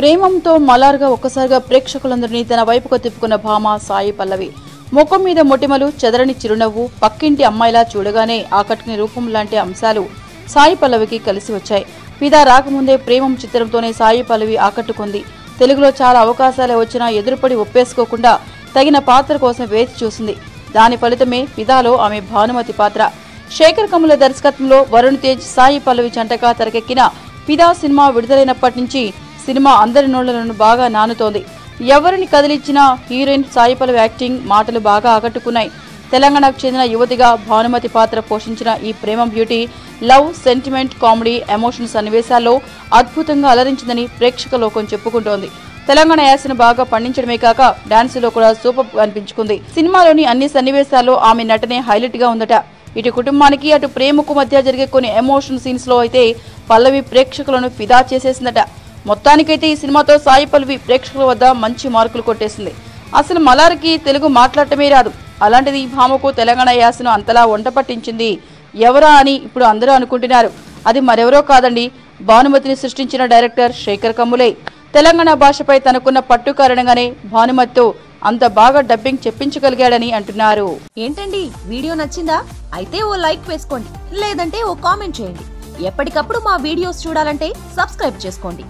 ప్రేమంతో మలార్గా ఒక్కసారిగా ప్రేక్షకులందరినీ తన వైపుకు తిప్పుకున్న భామ సాయి పల్లవి. ముఖం మీద మొటిమలు, చెదరని చిరునవ్వు, పక్కింటి అమ్మాయిలా చూడగానే ఆకట్టుకునే రూపం లాంటి అంశాలు సాయి పల్లవికి కలిసి వచ్చాయి. ఫిదా రాకముందే ప్రేమం చిత్రంతోనే సాయి పల్లవి ఆకట్టుకుంది. తెలుగులో చాలా అవకాశాలే వచ్చినా ఎదురుపడి ఒప్పేసుకోకుండా తగిన పాత్ర కోసం వేచి చూసింది. దాని ఫలితమే ఫిదాలో ఆమె భానుమతి పాత్ర. శేఖర్ కమ్ముల దర్శకత్వంలో వరుణ్ తేజ్, సాయి పల్లవి జంటగా తెరకెక్కిన ఫిదా సినిమా విడుదలైనప్పటి నుంచి సినిమా అందరి నోళ్లను బాగా నానుతోంది. ఎవరిని కదిలిచ్చినా హీరోయిన్ సాయి పల్లవి యాక్టింగ్, మాటలు బాగా ఆకట్టుకున్నాయి. తెలంగాణకు చెందిన యువతిగా భానుమతి పాత్ర పోషించిన ఈ ప్రేమ beauty love, sentiment, comedy, emotion సన్నివేశాల్లో అద్భుతంగా అలరించిందని ప్రేక్షక లోకం చెప్పుకుంటోంది. తెలంగాణ యాసను బాగా పండించడమే కాక డాన్సులో కూడా సూపర్ అనిపించుకుంది. సినిమాలోని అన్ని సన్నివేశాల్లో ఆమె నటనే హైలైట్ గా ఉందట. ఇటు కుటుంబానికి అటు ప్రేమకు మధ్య జరిగే కొన్ని ఎమోషన్ సీన్స్ లో అయితే పల్లవి ప్రేక్షకులను ఫిదా చేసేసిందట. మొత్తానికైతే ఈ సినిమాతో సాయి పల్లవి ప్రేక్షకుల వద్ద మంచి మార్కులు కొట్టేసింది. అసలు మలార్కి తెలుగు మాట్లాడటమే రాదు. అలాంటిది ఈ భామకు తెలంగాణ యాసను అంతలా వంట పట్టించింది ఎవరా అని ఇప్పుడు అందరూ అనుకుంటున్నారు. అది మరెవరో కాదండి, భానుమతిని సృష్టించిన డైరెక్టర్ శేఖర్ కమ్ములే. తెలంగాణ భాషపై తనకున్న పట్టు కారణంగానే భానుమతితో అంత బాగా డబ్బింగ్ చెప్పించగలిగాడని అంటున్నారు. ఏంటండి, వీడియో నచ్చిందా? అయితే ఓ లైక్ వేసుకోండి, లేదంటే ఓ కామెంట్ చేయండి. ఎప్పటికప్పుడు మా వీడియోస్ చూడాలంటే సబ్స్క్రైబ్ చేసుకోండి.